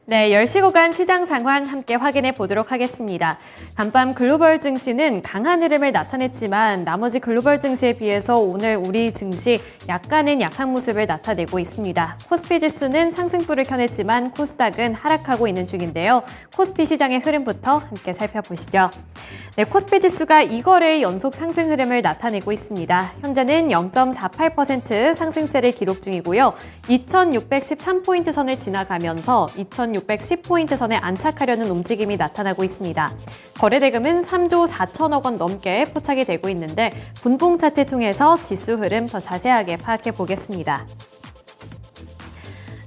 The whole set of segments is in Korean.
네, 10시 구간 시장 상황 함께 확인해 보도록 하겠습니다. 간밤 글로벌 증시는 강한 흐름을 나타냈지만 나머지 글로벌 증시에 비해서 오늘 우리 증시 약간은 약한 모습을 나타내고 있습니다. 코스피 지수는 상승불을 켜냈지만 코스닥은 하락하고 있는 중인데요. 코스피 시장의 흐름부터 함께 살펴보시죠. 네, 코스피 지수가 2거래일 연속 상승 흐름을 나타내고 있습니다. 현재는 0.48% 상승세를 기록 중이고요. 2613포인트 선을 지나가면서 2610포인트 선에 안착하려는 움직임이 나타나고 있습니다. 거래대금은 3조 4천억 원 넘게 포착이 되고 있는데 분봉 차트 통해서 지수 흐름 더 자세하게 파악해 보겠습니다.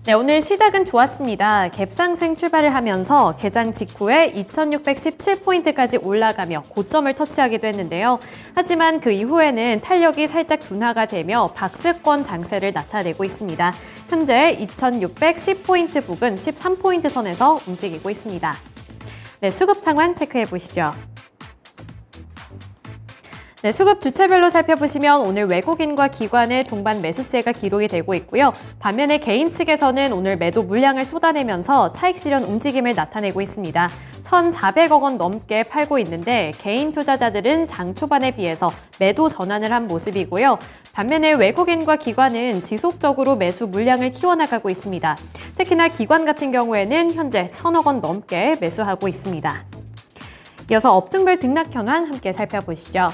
네, 오늘 시작은 좋았습니다. 갭상승 출발을 하면서 개장 직후에 2617포인트까지 올라가며 고점을 터치하기도 했는데요. 하지만 그 이후에는 탄력이 살짝 둔화가 되며 박스권 장세를 나타내고 있습니다. 현재 2610포인트 부근 13포인트 선에서 움직이고 있습니다. 네, 수급 상황 체크해 보시죠. 네, 수급 주체별로 살펴보시면 오늘 외국인과 기관의 동반 매수세가 기록이 되고 있고요. 반면에 개인 측에서는 오늘 매도 물량을 쏟아내면서 차익 실현 움직임을 나타내고 있습니다. 1,400억 원 넘게 팔고 있는데 개인 투자자들은 장 초반에 비해서 매도 전환을 한 모습이고요. 반면에 외국인과 기관은 지속적으로 매수 물량을 키워나가고 있습니다. 특히나 기관 같은 경우에는 현재 1,000억 원 넘게 매수하고 있습니다. 이어서 업종별 등락 현황 함께 살펴보시죠.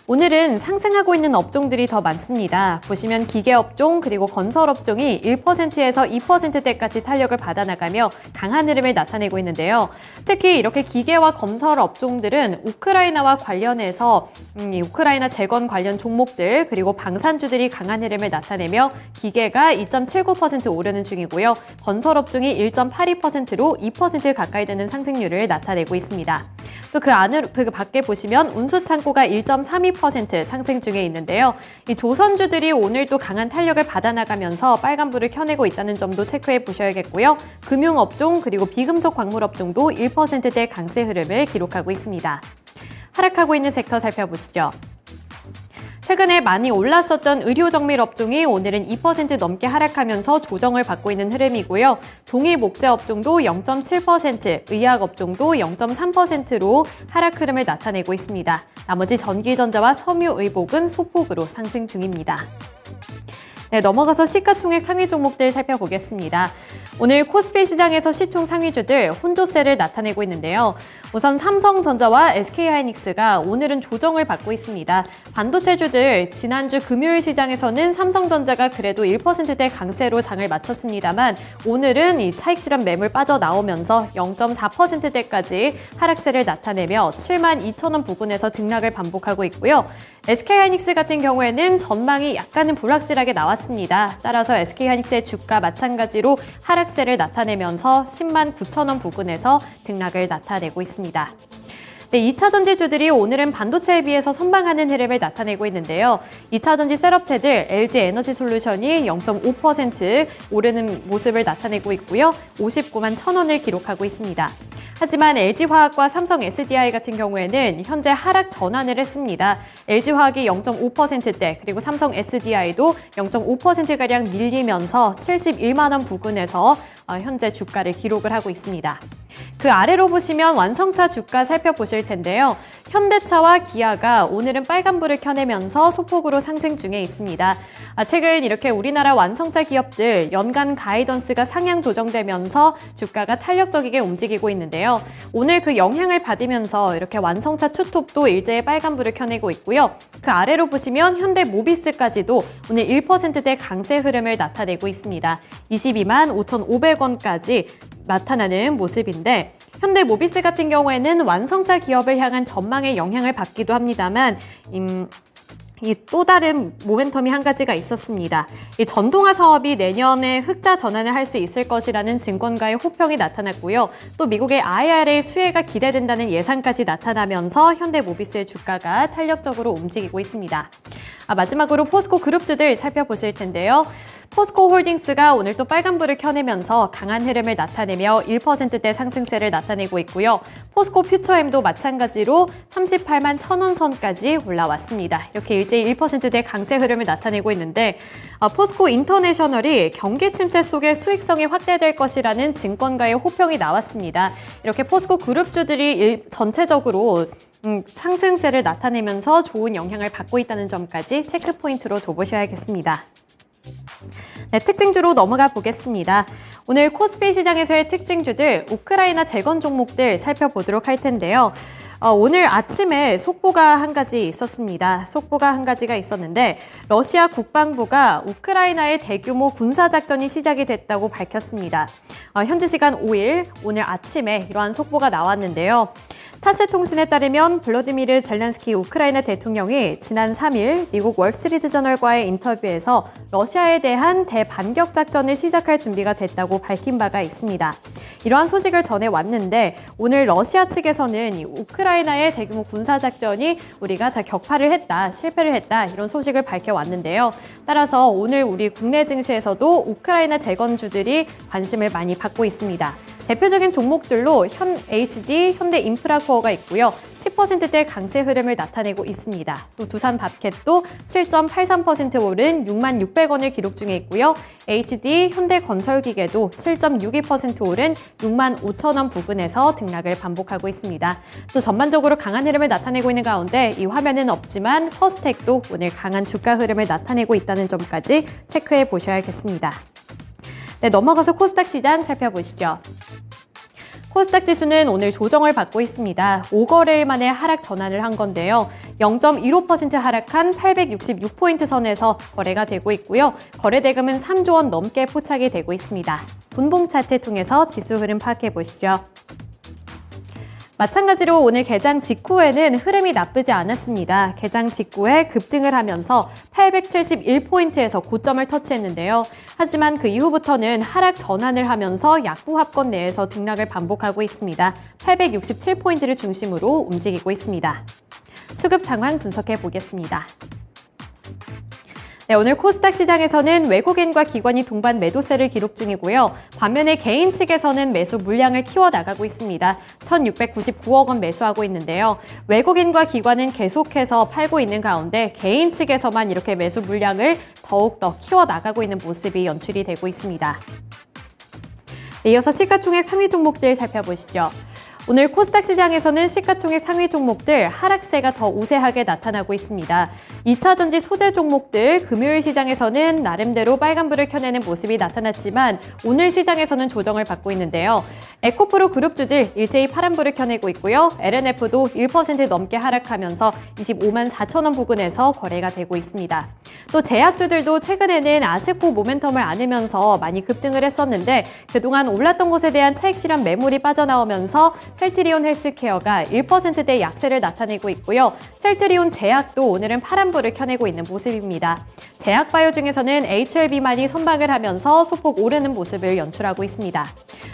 오늘은 상승하고 있는 업종들이 더 많습니다. 보시면 기계업종 그리고 건설업종이 1%에서 2%대까지 탄력을 받아나가며 강한 흐름을 나타내고 있는데요. 특히 이렇게 기계와 건설 업종들은 우크라이나와 관련해서 이 우크라이나 재건 관련 종목들 그리고 방산주들이 강한 흐름을 나타내며 기계가 2.79% 오르는 중이고요. 건설업종이 1.82%로 2% 가까이 되는 상승률을 나타내고 있습니다. 또 그 밖에 보시면 운수창고가 1.32% 상승 중에 있는데요. 이 조선주들이 오늘 또 강한 탄력을 받아나가면서 빨간불을 켜내고 있다는 점도 체크해 보셔야겠고요. 금융업종 그리고 비금속 광물업종도 1%대 강세 흐름을 기록하고 있습니다. 하락하고 있는 섹터 살펴보시죠. 최근에 많이 올랐었던 의료정밀 업종이 오늘은 2% 넘게 하락하면서 조정을 받고 있는 흐름이고요. 종이 목재 업종도 0.7%, 의학 업종도 0.3%로 하락 흐름을 나타내고 있습니다. 나머지 전기전자와 섬유의복은 소폭으로 상승 중입니다. 네, 넘어가서 시가총액 상위 종목들 살펴보겠습니다. 오늘 코스피 시장에서 시총 상위주들 혼조세를 나타내고 있는데요. 우선 삼성전자와 SK하이닉스가 오늘은 조정을 받고 있습니다. 반도체주들 지난주 금요일 시장에서는 삼성전자가 그래도 1%대 강세로 장을 마쳤습니다만 오늘은 이 차익 실현 매물 빠져나오면서 0.4%대까지 하락세를 나타내며 72,000원 부근에서 등락을 반복하고 있고요. SK하이닉스 같은 경우에는 전망이 약간은 불확실하게 나왔습니다. 따라서 SK하이닉스의 주가 마찬가지로 하락세를 나타내면서 109,000원 부근에서 등락을 나타내고 있습니다. 네, 2차전지주들이 오늘은 반도체에 비해서 선방하는 흐름을 나타내고 있는데요. 2차전지 셋업체들 LG에너지솔루션이 0.5% 오르는 모습을 나타내고 있고요. 59만 1,000원을 기록하고 있습니다. 하지만 LG화학과 삼성 SDI 같은 경우에는 현재 하락 전환을 했습니다. LG화학이 0.5%대 그리고 삼성 SDI도 0.5%가량 밀리면서 71만 원 부근에서 현재 주가를 기록을 하고 있습니다. 그 아래로 보시면 완성차 주가 살펴보실 텐데요. 현대차와 기아가 오늘은 빨간불을 켜내면서 소폭으로 상승 중에 있습니다. 최근 이렇게 우리나라 완성차 기업들 연간 가이던스가 상향 조정되면서 주가가 탄력적이게 움직이고 있는데요. 오늘 그 영향을 받으면서 이렇게 완성차 투톱도 일제히 빨간불을 켜내고 있고요. 그 아래로 보시면 현대모비스까지도 오늘 1%대 강세 흐름을 나타내고 있습니다. 22만 5,500원까지 나타나는 모습인데 현대모비스 같은 경우에는 완성차 기업을 향한 전망의 영향을 받기도 합니다만 이 또 다른 모멘텀이 한 가지가 있었습니다. 이 전동화 사업이 내년에 흑자 전환을 할 수 있을 것이라는 증권가의 호평이 나타났고요. 또 미국의 IRA 수혜가 기대된다는 예상까지 나타나면서 현대모비스의 주가가 탄력적으로 움직이고 있습니다. 마지막으로 포스코 그룹주들 살펴보실 텐데요. 포스코 홀딩스가 오늘 또 빨간불을 켜내면서 강한 흐름을 나타내며 1%대 상승세를 나타내고 있고요. 포스코 퓨처엠도 마찬가지로 38만 1,000원 선까지 올라왔습니다. 이렇게 일제히 1%대 강세 흐름을 나타내고 있는데 포스코 인터내셔널이 경기 침체 속에 수익성이 확대될 것이라는 증권가의 호평이 나왔습니다. 이렇게 포스코 그룹주들이 전체적으로 상승세를 나타내면서 좋은 영향을 받고 있다는 점까지 체크 포인트로 둬보셔야겠습니다. 네, 특징주로 넘어가 보겠습니다. 오늘 코스피 시장에서의 특징주들, 우크라이나 재건 종목들 살펴보도록 할 텐데요. 오늘 아침에 속보가 한 가지 있었습니다. 속보가 한 가지가 있었는데 러시아 국방부가 우크라이나의 대규모 군사작전이 시작이 됐다고 밝혔습니다. 현지 시간 5일, 오늘 아침에 이러한 속보가 나왔는데요. 타스 통신에 따르면 블라디미르 젤렌스키 우크라이나 대통령이 지난 3일 미국 월스트리트 저널과의 인터뷰에서 러시아에 대한 대반격 작전을 시작할 준비가 됐다고 밝힌 바가 있습니다. 이러한 소식을 전해왔는데 오늘 러시아 측에서는 이 우크라이나의 대규모 군사작전이 우리가 다 격파를 했다, 실패를 했다 이런 소식을 밝혀왔는데요. 따라서 오늘 우리 국내 증시에서도 우크라이나 재건주들이 관심을 많이 받고 있습니다. 대표적인 종목들로 HD, 현대인프라코어가 있고요. 10%대 강세 흐름을 나타내고 있습니다. 또 두산밥켓도 7.83% 오른 66,600원을 기록 중에 있고요. HD, 현대건설기계도 7.62% 오른 65,000원 부근에서 등락을 반복하고 있습니다. 또 전반적으로 강한 흐름을 나타내고 있는 가운데 이 화면은 없지만 퍼스텍도 오늘 강한 주가 흐름을 나타내고 있다는 점까지 체크해 보셔야겠습니다. 네, 넘어가서 코스닥 시장 살펴보시죠. 코스닥 지수는 오늘 조정을 받고 있습니다. 5거래일 만에 하락 전환을 한 건데요. 0.15% 하락한 866포인트 선에서 거래가 되고 있고요. 거래 대금은 3조 원 넘게 포착이 되고 있습니다. 분봉 차트 통해서 지수 흐름 파악해 보시죠. 마찬가지로 오늘 개장 직후에는 흐름이 나쁘지 않았습니다. 개장 직후에 급등을 하면서 871포인트에서 고점을 터치했는데요. 하지만 그 이후부터는 하락 전환을 하면서 약보합권 내에서 등락을 반복하고 있습니다. 867포인트를 중심으로 움직이고 있습니다. 수급 상황 분석해 보겠습니다. 네, 오늘 코스닥 시장에서는 외국인과 기관이 동반 매도세를 기록 중이고요. 반면에 개인 측에서는 매수 물량을 키워나가고 있습니다. 1,699억 원 매수하고 있는데요. 외국인과 기관은 계속해서 팔고 있는 가운데 개인 측에서만 이렇게 매수 물량을 더욱더 키워나가고 있는 모습이 연출이 되고 있습니다. 네, 이어서 시가총액 상위 종목들 살펴보시죠. 오늘 코스닥 시장에서는 시가총액 상위 종목들 하락세가 더 우세하게 나타나고 있습니다. 2차전지 소재 종목들 금요일 시장에서는 나름대로 빨간불을 켜내는 모습이 나타났지만 오늘 시장에서는 조정을 받고 있는데요. 에코프로 그룹주들 일제히 파란불을 켜내고 있고요. LNF도 1% 넘게 하락하면서 25만 4천 원 부근에서 거래가 되고 있습니다. 또 제약주들도 최근에는 아스코 모멘텀을 안으면서 많이 급등을 했었는데 그동안 올랐던 곳에 대한 차익 실현 매물이 빠져나오면서 셀트리온 헬스케어가 1%대 약세를 나타내고 있고요. 셀트리온 제약도 오늘은 파란불을 켜내고 있는 모습입니다. 제약바이오 중에서는 HLB만이 선방을 하면서 소폭 오르는 모습을 연출하고 있습니다.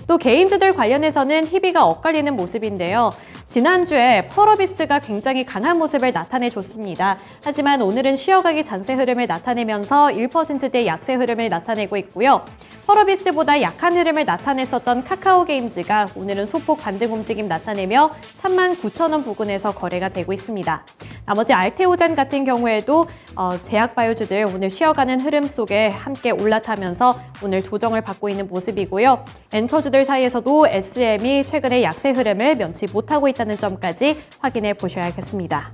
또 개인주들 관련해서는 희비가 엇갈리는 모습인데요. 지난주에 펄어비스가 굉장히 강한 모습을 나타내줬습니다. 하지만 오늘은 쉬어가기 장세 흐름을 나타내면서 1%대 약세 흐름을 나타내고 있고요. 펄어비스보다 약한 흐름을 나타냈었던 카카오게임즈가 오늘은 소폭 반등 움직임 나타내며 39,000원 부근에서 거래가 되고 있습니다. 나머지 알테오잔 같은 경우에도 제약바이오주들 오늘 쉬어가는 흐름 속에 함께 올라타면서 오늘 조정을 받고 있는 모습이고요. 엔터주들 사이에서도 SM이 최근에 약세 흐름을 면치 못하고 있다는 점까지 확인해 보셔야겠습니다.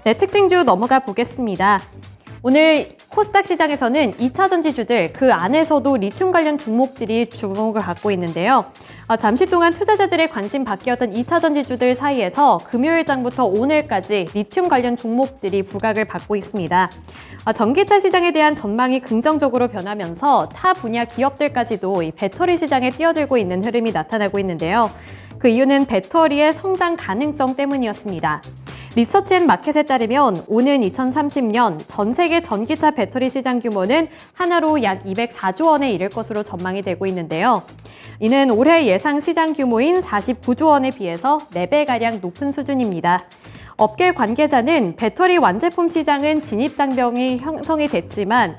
네, 특징주 넘어가 보겠습니다. 오늘 코스닥 시장에서는 2차전지주들 그 안에서도 리튬 관련 종목들이 주목을 갖고 있는데요. 잠시 동안 투자자들의 관심 바뀌었던 2차전지주들 사이에서 금요일장부터 오늘까지 리튬 관련 종목들이 부각을 받고 있습니다. 전기차 시장에 대한 전망이 긍정적으로 변하면서 타 분야 기업들까지도 이 배터리 시장에 뛰어들고 있는 흐름이 나타나고 있는데요. 그 이유는 배터리의 성장 가능성 때문이었습니다. 리서치앤마켓에 따르면 오는 2030년 전 세계 전기차 배터리 시장 규모는 하나로 약 204조 원에 이를 것으로 전망이 되고 있는데요. 이는 올해 예상 시장 규모인 49조 원에 비해서 4배가량 높은 수준입니다. 업계 관계자는 배터리 완제품 시장은 진입 장벽이 형성이 됐지만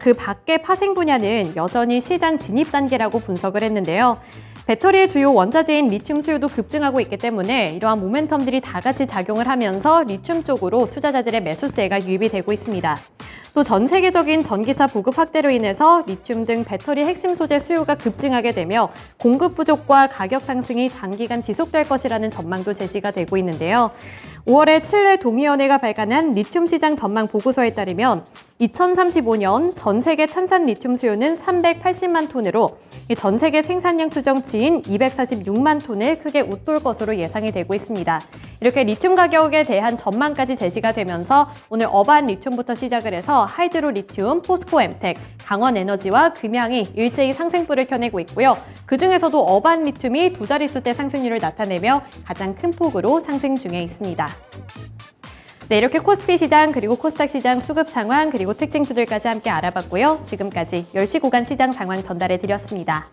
그 밖의 파생 분야는 여전히 시장 진입 단계라고 분석을 했는데요. 배터리의 주요 원자재인 리튬 수요도 급증하고 있기 때문에 이러한 모멘텀들이 다 같이 작용을 하면서 리튬 쪽으로 투자자들의 매수세가 유입이 되고 있습니다. 또 전 세계적인 전기차 보급 확대로 인해서 리튬 등 배터리 핵심 소재 수요가 급증하게 되며 공급 부족과 가격 상승이 장기간 지속될 것이라는 전망도 제시가 되고 있는데요. 5월에 칠레 동위원회가 발간한 리튬 시장 전망 보고서에 따르면 2035년 전 세계 탄산 리튬 수요는 380만 톤으로 전 세계 생산량 추정치인 246만 톤을 크게 웃돌 것으로 예상이 되고 있습니다. 이렇게 리튬 가격에 대한 전망까지 제시가 되면서 오늘 어반 리튬부터 시작을 해서 하이드로 리튬, 포스코엠텍, 강원에너지와 금양이 일제히 상승불을 켜내고 있고요. 그중에서도 어반 리튬이 두 자릿수대 상승률을 나타내며 가장 큰 폭으로 상승 중에 있습니다. 네, 이렇게 코스피 시장 그리고 코스닥 시장 수급 상황 그리고 특징주들까지 함께 알아봤고요. 지금까지 10시 구간 시장 상황 전달해 드렸습니다.